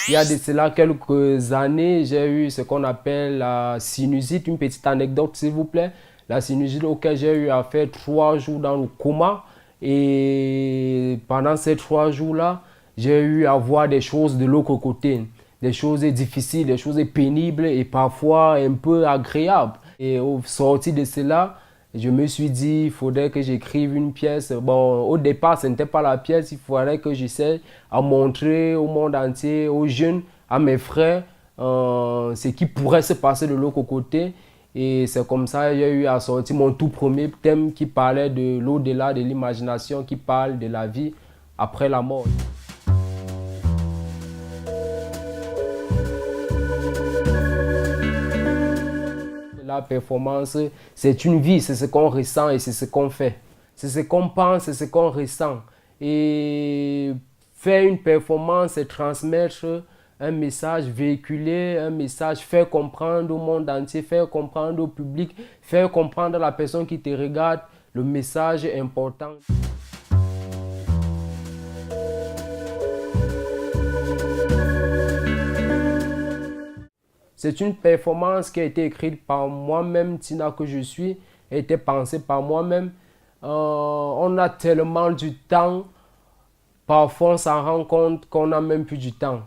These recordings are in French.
Il y a de cela quelques années, j'ai eu ce qu'on appelle la sinusite. Une petite anecdote, s'il vous plaît. La sinusite auquel j'ai eu à faire 3 jours dans le coma. Et pendant ces 3 jours-là, j'ai eu à voir des choses de l'autre côté. Des choses difficiles, des choses pénibles et parfois un peu agréables. Et au sorti de cela, je me suis dit, il faudrait que j'écrive une pièce. Bon, au départ, ce n'était pas la pièce, il faudrait que j'essaie à montrer au monde entier, aux jeunes, à mes frères, ce qui pourrait se passer de l'autre côté. Et c'est comme ça que j'ai eu à sortir mon tout premier thème qui parlait de l'au-delà, de l'imagination, qui parle de la vie après la mort. La performance, c'est une vie, c'est ce qu'on ressent et c'est ce qu'on fait. C'est ce qu'on pense, c'est ce qu'on ressent. Et faire une performance, c'est transmettre un message, véhiculer un message, faire comprendre au monde entier, faire comprendre au public, faire comprendre à la personne qui te regarde le message important. C'est une performance qui a été écrite par moi-même, Tina que je suis, a été pensée par moi-même. On a tellement du temps, parfois on s'en rend compte qu'on n'a même plus du temps.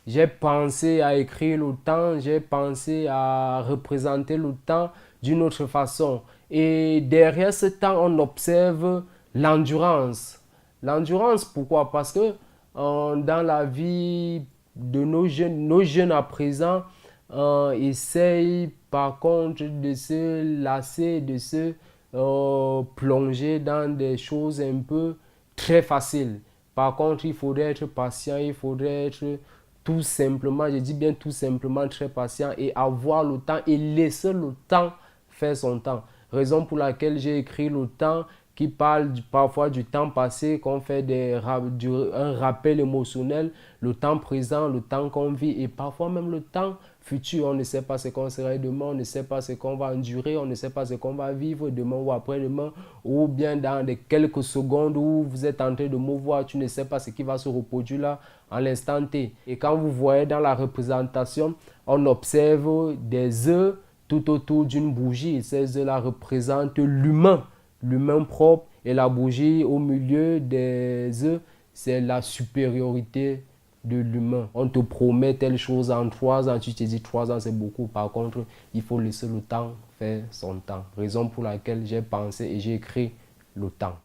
J'ai pensé à écrire le temps, j'ai pensé à représenter le temps d'une autre façon. Et derrière ce temps, on observe l'endurance. L'endurance, pourquoi? Parce que dans la vie de nos jeunes à présent, essayent par contre de se lasser, de se plonger dans des choses un peu très faciles. Par contre, il faudrait être patient, il faudrait être tout simplement, je dis bien tout simplement très patient et avoir le temps et laisser le temps faire son temps. Raison pour laquelle j'ai écrit le temps qui parle parfois du temps passé, qu'on fait un rappel émotionnel, le temps présent, le temps qu'on vit et parfois même le temps futur. On ne sait pas ce qu'on sera demain, on ne sait pas ce qu'on va endurer, on ne sait pas ce qu'on va vivre demain ou après-demain, ou bien dans les quelques secondes où vous êtes en train de me voir, tu ne sais pas ce qui va se reproduire là à l'instant T. Et quand vous voyez dans la représentation, on observe des œufs tout autour d'une bougie. Ces œufs-là représentent l'humain, l'humain propre, et la bougie au milieu des œufs, c'est la supériorité de l'humain. On te promet telle chose en 3 ans, tu te dis 3 ans c'est beaucoup. Par contre, il faut laisser le temps faire son temps. Raison pour laquelle j'ai pensé et j'ai écrit le temps.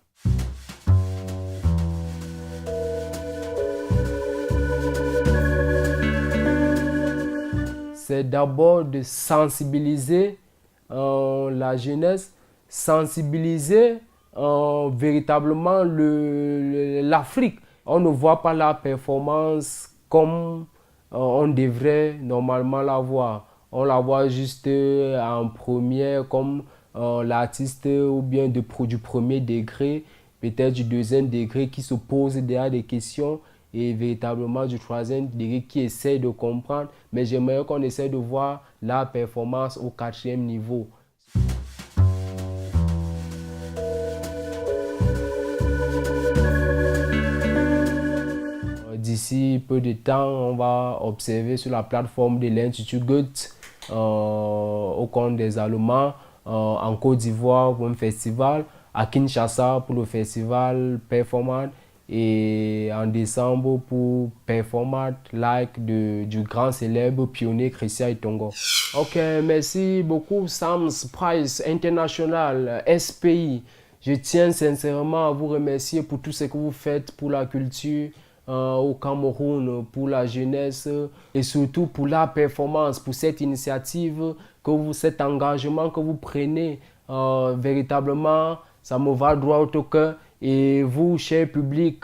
C'est d'abord de sensibiliser la jeunesse, sensibiliser véritablement l'Afrique. On ne voit pas la performance comme on devrait normalement la voir. On la voit juste en première comme l'artiste ou bien du premier degré, peut-être du deuxième degré qui se pose derrière des questions et véritablement du troisième degré qui essaie de comprendre. Mais j'aimerais qu'on essaie de voir la performance au 4e niveau. D'ici peu de temps, on va observer sur la plateforme de l'Institut Goethe au compte des Allemands, en Côte d'Ivoire pour un festival, à Kinshasa pour le festival Performant et en décembre pour Performant like du grand célèbre pionnier Christian Itongo. Ok, merci beaucoup Sam's Prize International, SPI. Je tiens sincèrement à vous remercier pour tout ce que vous faites pour la culture au Cameroun, pour la jeunesse et surtout pour la performance, pour cette initiative, cet engagement que vous prenez. Véritablement, ça me va droit au cœur. Et vous, cher public,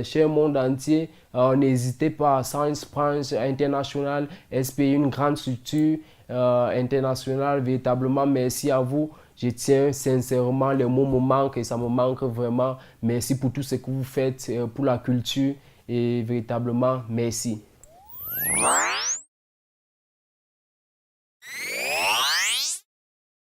cher monde entier, n'hésitez pas à Science Prize International, SPI, une grande structure internationale. Véritablement, merci à vous. Je tiens sincèrement, les mots me manquent et ça me manque vraiment. Merci pour tout ce que vous faites pour la culture et véritablement, merci.